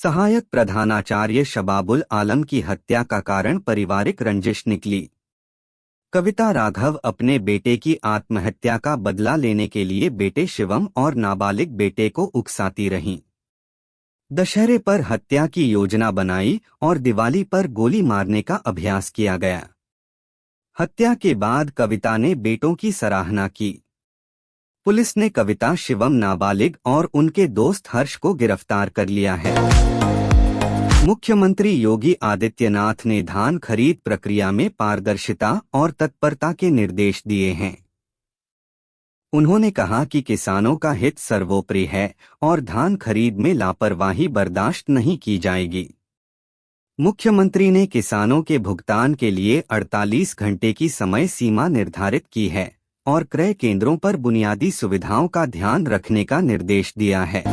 सहायक प्रधानाचार्य शबाबुल आलम की हत्या का कारण पारिवारिक रंजिश निकली। कविता राघव अपने बेटे की आत्महत्या का बदला लेने के लिए बेटे शिवम और नाबालिग बेटे को उकसाती रहीं। दशहरे पर हत्या की योजना बनाई और दिवाली पर गोली मारने का अभ्यास किया गया। हत्या के बाद कविता ने बेटों की सराहना की। पुलिस ने कविता, शिवम नाबालिग और उनके दोस्त हर्ष को गिरफ्तार कर लिया है। मुख्यमंत्री योगी आदित्यनाथ ने धान खरीद प्रक्रिया में पारदर्शिता और तत्परता के निर्देश दिए हैं। उन्होंने कहा कि किसानों का हित सर्वोपरि है और धान खरीद में लापरवाही बर्दाश्त नहीं की जाएगी। मुख्यमंत्री ने किसानों के भुगतान के लिए 48 घंटे की समय सीमा निर्धारित की है और क्रय केंद्रों पर बुनियादी सुविधाओं का ध्यान रखने का निर्देश दिया है।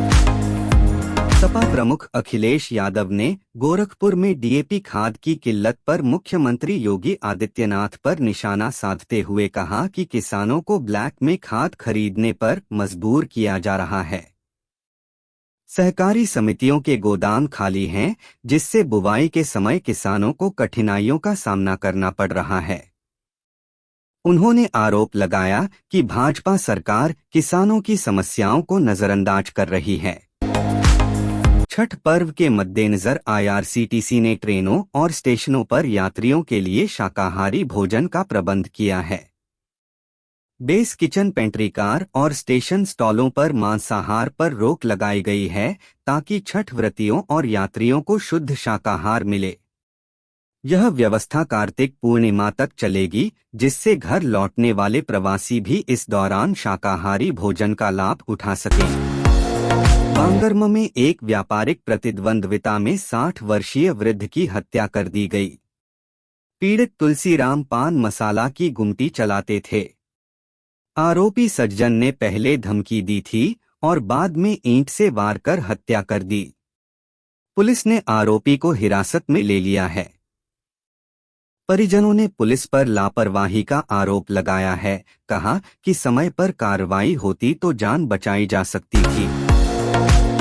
सपा प्रमुख अखिलेश यादव ने गोरखपुर में डीएपी खाद की किल्लत पर मुख्यमंत्री योगी आदित्यनाथ पर निशाना साधते हुए कहा कि किसानों को ब्लैक में खाद खरीदने पर मजबूर किया जा रहा है। सहकारी समितियों के गोदाम खाली हैं, जिससे बुवाई के समय किसानों को कठिनाइयों का सामना करना पड़ रहा है। उन्होंने आरोप लगाया कि भाजपा सरकार किसानों की समस्याओं को नजरअंदाज कर रही है। छठ पर्व के मद्देनजर आईआरसीटीसी ने ट्रेनों और स्टेशनों पर यात्रियों के लिए शाकाहारी भोजन का प्रबंध किया है। बेस किचन, पेंट्री कार और स्टेशन स्टॉलों पर मांसाहार पर रोक लगाई गई है ताकि छठ व्रतियों और यात्रियों को शुद्ध शाकाहार मिले। यह व्यवस्था कार्तिक पूर्णिमा तक चलेगी, जिससे घर लौटने वाले प्रवासी भी इस दौरान शाकाहारी भोजन का लाभ उठा सकें। बांगरम में एक व्यापारिक प्रतिद्वंद्विता में 60 वर्षीय वृद्ध की हत्या कर दी गई। पीड़ित तुलसीराम पान मसाला की गुमटी चलाते थे। आरोपी सज्जन ने पहले धमकी दी थी और बाद में ईंट से वार कर हत्या कर दी। पुलिस ने आरोपी को हिरासत में ले लिया है। परिजनों ने पुलिस पर लापरवाही का आरोप लगाया है, कहा कि समय पर कार्रवाई होती तो जान बचाई जा सकती थी।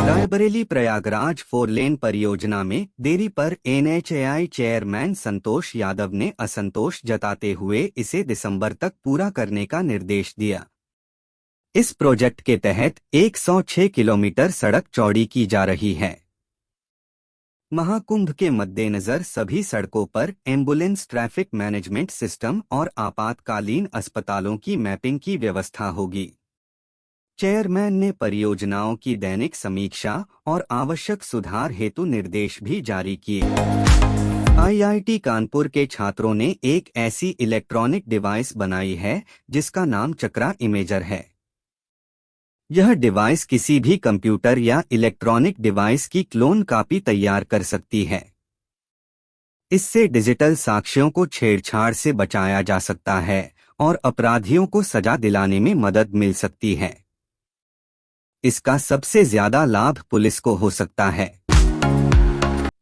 रायबरेली प्रयागराज 4 लेन परियोजना में देरी पर एनएचएआई चेयरमैन संतोष यादव ने असंतोष जताते हुए इसे दिसंबर तक पूरा करने का निर्देश दिया। इस प्रोजेक्ट के तहत 106 किलोमीटर सड़क चौड़ी की जा रही है। महाकुंभ के मद्देनजर सभी सड़कों पर एम्बुलेंस, ट्रैफिक मैनेजमेंट सिस्टम और आपातकालीन अस्पतालों की मैपिंग की व्यवस्था होगी। चेयरमैन ने परियोजनाओं की दैनिक समीक्षा और आवश्यक सुधार हेतु निर्देश भी जारी किए। आईआईटी कानपुर के छात्रों ने एक ऐसी इलेक्ट्रॉनिक डिवाइस बनाई है जिसका नाम चक्रा इमेजर है। यह डिवाइस किसी भी कंप्यूटर या इलेक्ट्रॉनिक डिवाइस की क्लोन कॉपी तैयार कर सकती है। इससे डिजिटल साक्ष्यों को छेड़छाड़ से बचाया जा सकता है और अपराधियों को सजा दिलाने में मदद मिल सकती है। इसका सबसे ज्यादा लाभ पुलिस को हो सकता है।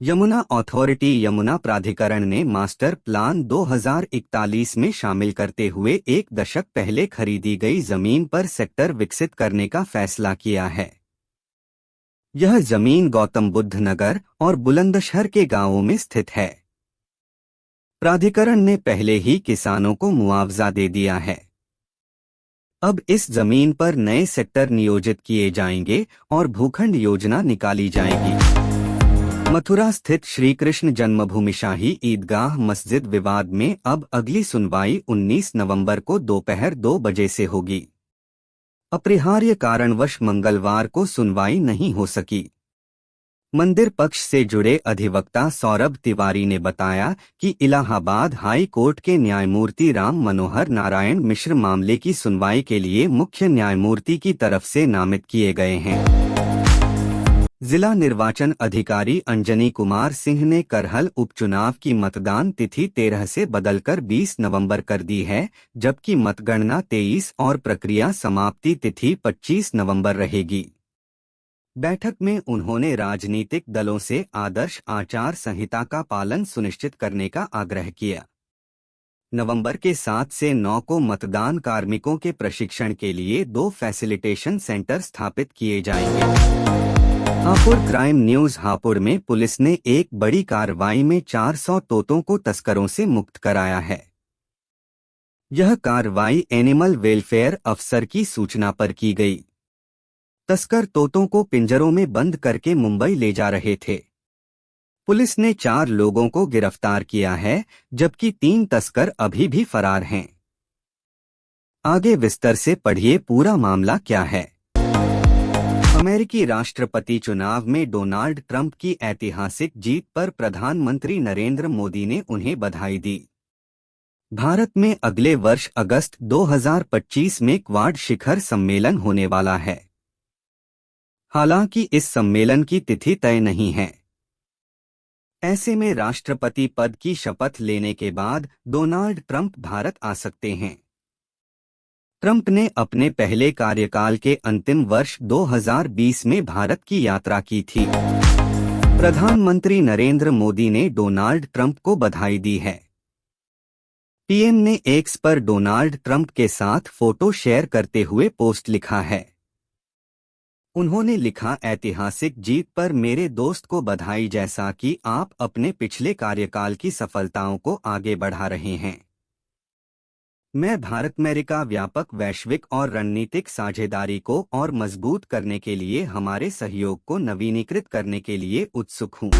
यमुना अथॉरिटी, यमुना प्राधिकरण ने मास्टर प्लान 2041 में शामिल करते हुए 1 दशक पहले खरीदी गई जमीन पर सेक्टर विकसित करने का फैसला किया है। यह जमीन गौतम बुद्ध नगर और बुलंदशहर के गांवों में स्थित है। प्राधिकरण ने पहले ही किसानों को मुआवजा दे दिया है। अब इस जमीन पर नए सेक्टर नियोजित किए जाएंगे और भूखंड योजना निकाली जाएगी। मथुरा स्थित श्री कृष्ण जन्मभूमि शाही ईदगाह मस्जिद विवाद में अब अगली सुनवाई 19 नवंबर को दोपहर 2 बजे से होगी। अपरिहार्य कारणवश मंगलवार को सुनवाई नहीं हो सकी। मंदिर पक्ष से जुड़े अधिवक्ता सौरभ तिवारी ने बताया कि इलाहाबाद हाई कोर्ट के न्यायमूर्ति राम मनोहर नारायण मिश्र मामले की सुनवाई के लिए मुख्य न्यायमूर्ति की तरफ से नामित किए गए हैं। जिला निर्वाचन अधिकारी अंजनी कुमार सिंह ने करहल उपचुनाव की मतदान तिथि 13 से बदलकर 20 नवंबर कर दी है, जबकि मतगणना 23 और प्रक्रिया समाप्ति तिथि 25 नवंबर रहेगी। बैठक में उन्होंने राजनीतिक दलों से आदर्श आचार संहिता का पालन सुनिश्चित करने का आग्रह किया। नवंबर के 7 से 9 को मतदान कार्मिकों के प्रशिक्षण के लिए 2 फैसिलिटेशन सेंटर स्थापित किए जाएंगे। Hapur crime news. हापुड़ में पुलिस ने एक बड़ी कार्रवाई में 400 तोतों को तस्करों से मुक्त कराया है। यह कार्रवाई एनिमल वेलफेयर अफसर की सूचना पर की गई। तस्कर तोतों को पिंजरों में बंद करके मुंबई ले जा रहे थे। पुलिस ने 4 लोगों को गिरफ्तार किया है, जबकि 3 तस्कर अभी भी फरार हैं। आगे विस्तार से पढ़िए पूरा मामला क्या है। अमेरिकी राष्ट्रपति चुनाव में डोनाल्ड ट्रंप की ऐतिहासिक जीत पर प्रधानमंत्री नरेंद्र मोदी ने उन्हें बधाई दी। भारत में अगले वर्ष अगस्त 2025 में क्वाड शिखर सम्मेलन होने वाला है। हालांकि इस सम्मेलन की तिथि तय नहीं है। ऐसे में राष्ट्रपति पद की शपथ लेने के बाद डोनाल्ड ट्रंप भारत आ सकते हैं। ट्रंप ने अपने पहले कार्यकाल के अंतिम वर्ष 2020 में भारत की यात्रा की थी। प्रधानमंत्री नरेंद्र मोदी ने डोनाल्ड ट्रंप को बधाई दी है। पीएम ने एक्स पर डोनाल्ड ट्रंप के साथ फोटो शेयर करते हुए पोस्ट लिखा है। उन्होंने लिखा, ऐतिहासिक जीत पर मेरे दोस्त को बधाई, जैसा कि आप अपने पिछले कार्यकाल की सफलताओं को आगे बढ़ा रहे हैं। मैं भारत अमेरिका व्यापक वैश्विक और रणनीतिक साझेदारी को और मजबूत करने के लिए हमारे सहयोग को नवीनीकृत करने के लिए उत्सुक हूं।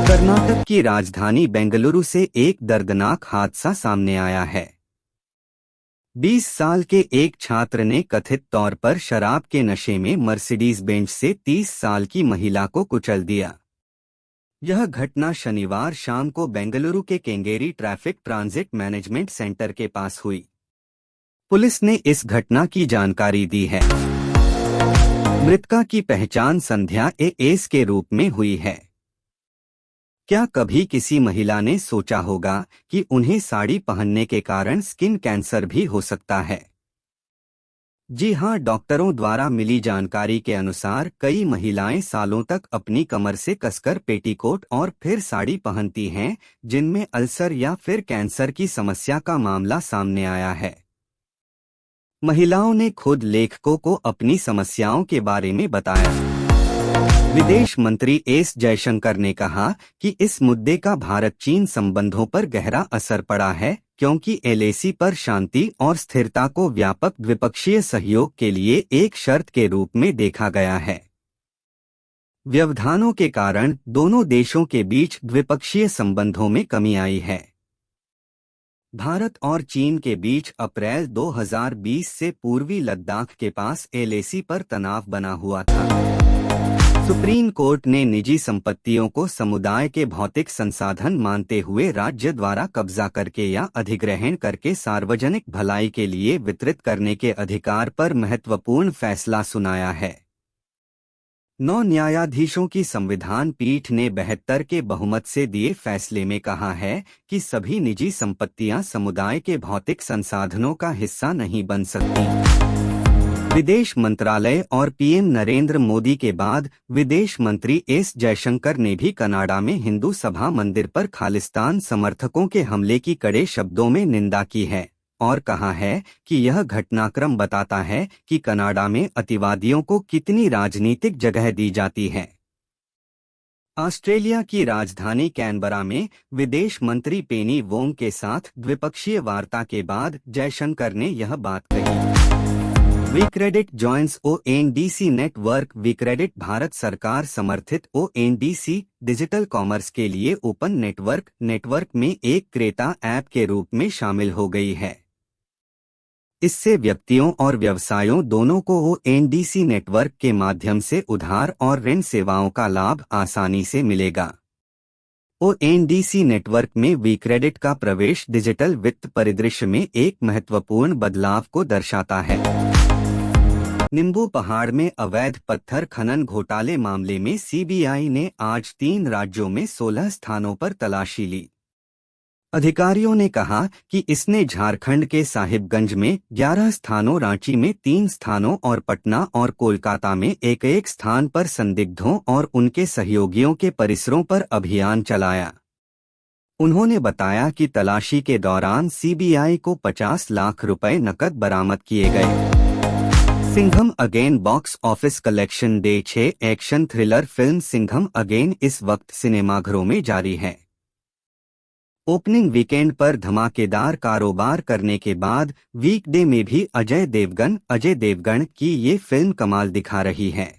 कर्नाटक की राजधानी बेंगलुरु से एक दर्दनाक हादसा सामने आया है। 20 साल के एक छात्र ने कथित तौर पर शराब के नशे में मर्सिडीज बेंज से 30 साल की महिला को कुचल दिया। यह घटना शनिवार शाम को बेंगलुरु के Kengeri traffic transit management centre के पास हुई। पुलिस ने इस घटना की जानकारी दी है। मृतका की पहचान संध्या एस के रूप में हुई है। क्या कभी किसी महिला ने सोचा होगा कि उन्हें साड़ी पहनने के कारण स्किन कैंसर भी हो सकता है? जी हां, डॉक्टरों द्वारा मिली जानकारी के अनुसार कई महिलाएं सालों तक अपनी कमर से कसकर पेटीकोट और फिर साड़ी पहनती हैं, जिनमें अल्सर या फिर कैंसर की समस्या का मामला सामने आया है। महिलाओं ने खुद लेखकों को अपनी समस्याओं के बारे में बताया। विदेश मंत्री एस जयशंकर ने कहा कि इस मुद्दे का भारत-चीन संबंधों पर गहरा असर पड़ा है, क्योंकि एलएसी पर शांति और स्थिरता को व्यापक द्विपक्षीय सहयोग के लिए एक शर्त के रूप में देखा गया है। व्यवधानों के कारण दोनों देशों के बीच द्विपक्षीय संबंधों में कमी आई है। भारत और चीन के बीच अप्रैल 2020 से पूर्वी लद्दाख के पास एलएसी पर तनाव बना हुआ था। सुप्रीम कोर्ट ने निजी संपत्तियों को समुदाय के भौतिक संसाधन मानते हुए राज्य द्वारा कब्जा करके या अधिग्रहण करके सार्वजनिक भलाई के लिए वितरित करने के अधिकार पर महत्वपूर्ण फैसला सुनाया है। 9 न्यायाधीशों की संविधान पीठ ने 72 के बहुमत से दिए फैसले में कहा है कि सभी निजी संपत्तियां समुदाय के भौतिक संसाधनों का हिस्सा नहीं बन सकती। विदेश मंत्रालय और पीएम नरेंद्र मोदी के बाद विदेश मंत्री एस जयशंकर ने भी कनाडा में हिंदू सभा मंदिर पर खालिस्तान समर्थकों के हमले की कड़े शब्दों में निंदा की है और कहा है कि यह घटनाक्रम बताता है कि कनाडा में अतिवादियों को कितनी राजनीतिक जगह दी जाती है। ऑस्ट्रेलिया की राजधानी कैनबरा में विदेश मंत्री पेनी वोंग के साथ द्विपक्षीय वार्ता के बाद जयशंकर ने यह बात कही। वीक्रेडिट जॉइंस ओएनडीसी नेटवर्क। वीक्रेडिट भारत सरकार समर्थित ओएनडीसी डिजिटल कॉमर्स के लिए ओपन नेटवर्क में एक क्रेता ऐप के रूप में शामिल हो गई है। इससे व्यक्तियों और व्यवसायों दोनों को ओएनडीसी नेटवर्क के माध्यम से उधार और ऋण सेवाओं का लाभ आसानी से मिलेगा। ओएनडीसी नेटवर्क में वीक्रेडिट का प्रवेश डिजिटल वित्त परिदृश्य में एक महत्वपूर्ण बदलाव को दर्शाता है। नींबू पहाड़ में अवैध पत्थर खनन घोटाले मामले में सीबीआई ने आज 3 राज्यों में 16 स्थानों पर तलाशी ली। अधिकारियों ने कहा कि इसने झारखंड के साहिबगंज में 11 स्थानों, रांची में 3 स्थानों और पटना और कोलकाता में एक स्थान पर संदिग्धों और उनके सहयोगियों के परिसरों पर अभियान चलाया। उन्होंने बताया कि तलाशी के दौरान सीबीआई को 50 लाख रुपए नकद बरामद किए गए। Singham again box office collection day 6 action thriller film Singham again इस वक्त सिनेमाघरों में जारी है। ओपनिंग वीकेंड पर धमाकेदार कारोबार करने के बाद वीकडे में भी अजय देवगन की ये फिल्म कमाल दिखा रही है,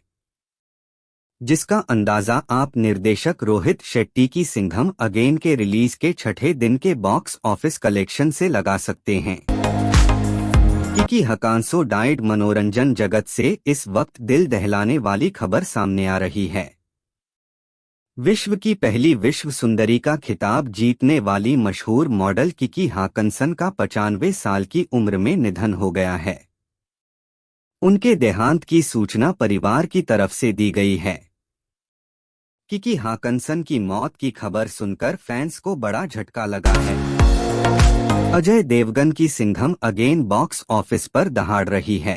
जिसका अंदाजा आप निर्देशक रोहित शेट्टी की सिंघम अगेन के रिलीज के छठे दिन के बॉक्स ऑफिस कलेक्शन से लगा सकते हैं। किकी हकांसो डाइड मनोरंजन जगत से इस वक्त दिल दहलाने वाली खबर सामने आ रही है। विश्व की पहली विश्व सुंदरी का खिताब जीतने वाली मशहूर मॉडल किकी हाकनसन का 95 साल की उम्र में निधन हो गया है। उनके देहांत की सूचना परिवार की तरफ से दी गई है। किकी हाकनसन की मौत की खबर सुनकर फैंस को बड़ा झटका लगा है। अजय देवगन की सिंघम अगेन बॉक्स ऑफिस पर दहाड़ रही है।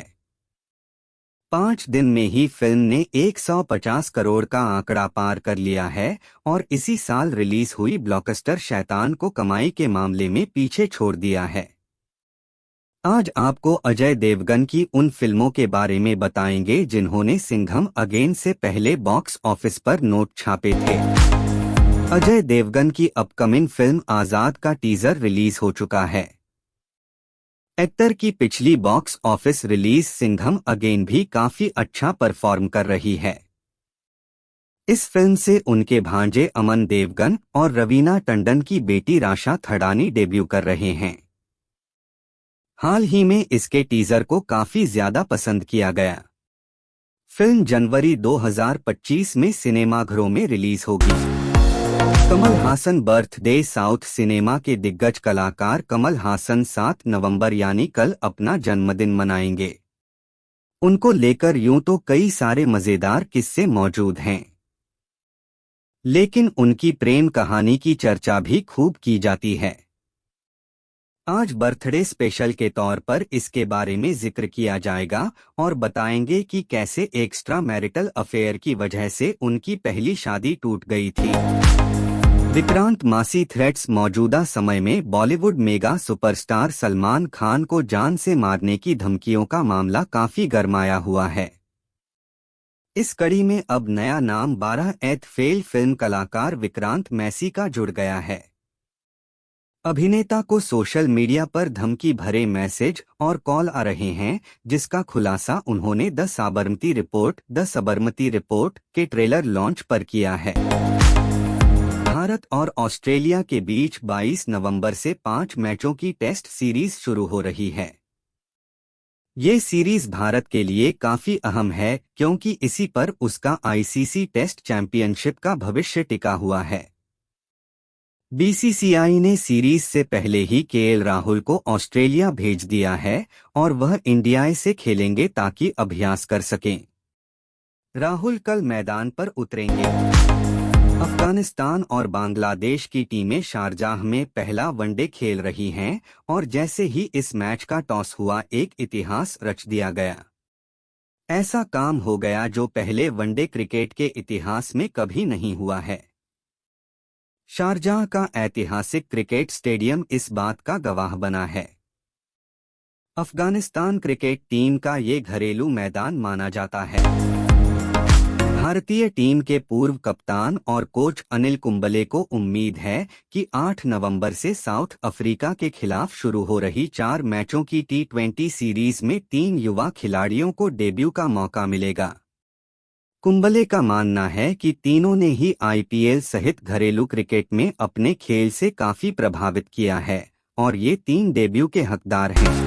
5 दिन में ही फिल्म ने 150 करोड़ का आंकड़ा पार कर लिया है और इसी साल रिलीज हुई ब्लॉकबस्टर शैतान को कमाई के मामले में पीछे छोड़ दिया है। आज आपको अजय देवगन की उन फिल्मों के बारे में बताएंगे जिन्होंने सिंघम अगेन से पहले बॉक्स ऑफिस पर नोट छापे थे। अजय देवगन की अपकमिंग फिल्म आजाद का टीजर रिलीज हो चुका है। एक्टर की पिछली box office release Singham again भी काफी अच्छा परफॉर्म कर रही है। इस फिल्म से उनके भांजे अमन देवगन और रवीना टंडन की बेटी राशा थडानी डेब्यू कर रहे हैं। हाल ही में इसके टीजर को काफी ज्यादा पसंद किया गया। फिल्म जनवरी 2025 में सिनेमाघरों में रिलीज होगी। Kamal Haasan birthday south cinema के दिग्गज कलाकार कमल हासन 7 नवंबर यानी कल अपना जन्मदिन मनाएंगे। उनको लेकर यूं तो कई सारे मजेदार किस्से मौजूद हैं, लेकिन उनकी प्रेम कहानी की चर्चा भी खूब की जाती है। आज बर्थडे स्पेशल के तौर पर इसके बारे में जिक्र किया जाएगा और बताएंगे कि कैसे एक्स्ट्रा मैरिटल अफेयर की वजह से उनकी पहली शादी टूट गई थी। विक्रांत मासी थ्रेट्स मौजूदा समय में बॉलीवुड मेगा सुपरस्टार सलमान खान को जान से मारने की धमकियों का मामला काफी गरमाया हुआ है। इस कड़ी में अब नया नाम 12th फेल फिल्म कलाकार विक्रांत मैसी का जुड़ गया है। अभिनेता को सोशल मीडिया पर धमकी भरे मैसेज और कॉल आ रहे हैं, जिसका खुलासा उन्होंने द साबरमती रिपोर्ट के ट्रेलर लॉन्च पर किया है। भारत और ऑस्ट्रेलिया के बीच 22 नवंबर से 5 मैचों की टेस्ट सीरीज शुरू हो रही है। ये सीरीज भारत के लिए काफी अहम है क्योंकि इसी पर उसका आईसीसी टेस्ट चैंपियनशिप का भविष्य टिका हुआ है। बीसीसीआई ने सीरीज से पहले ही केएल राहुल को ऑस्ट्रेलिया भेज दिया है और वह इंडिया से खेलेंगे ताकि अभ्यास कर सकें। राहुल कल मैदान पर उतरेंगे। अफगानिस्तान और बांग्लादेश की टीमें शारजाह में पहला वनडे खेल रही हैं और जैसे ही इस मैच का टॉस हुआ एक इतिहास रच दिया गया। ऐसा काम हो गया जो पहले वनडे क्रिकेट के इतिहास में कभी नहीं हुआ है। शारजाह का ऐतिहासिक क्रिकेट स्टेडियम इस बात का गवाह बना है। अफगानिस्तान क्रिकेट टीम का ये घरेलू मैदान माना जाता है। भारतीय टीम के पूर्व कप्तान और कोच अनिल कुंबले को उम्मीद है कि 8 नवंबर से साउथ अफ्रीका के खिलाफ शुरू हो रही 4 मैचों की T20 सीरीज में 3 युवा खिलाड़ियों को डेब्यू का मौका मिलेगा। कुंबले का मानना है कि तीनों ने ही आईपीएल सहित घरेलू क्रिकेट में अपने खेल से काफी प्रभावित किया है और ये 3 डेब्यू के हकदार हैं।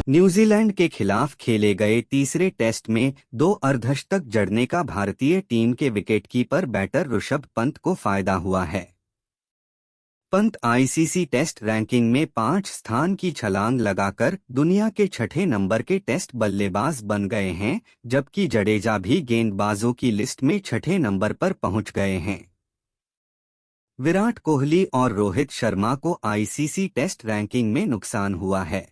न्यूजीलैंड के खिलाफ खेले गए तीसरे टेस्ट में 2 अर्धशतक जड़ने का भारतीय टीम के विकेटकीपर बैटर ऋषभ पंत को फायदा हुआ है। पंत आईसीसी टेस्ट रैंकिंग में 5 स्थान की छलांग लगाकर दुनिया के 6ठे नंबर के टेस्ट बल्लेबाज बन गए हैं, जबकि जडेजा भी गेंदबाजों की लिस्ट में 6ठे नंबर पर पहुंच गए हैं। विराट कोहली और रोहित शर्मा को आईसीसी टेस्ट रैंकिंग में नुकसान हुआ है।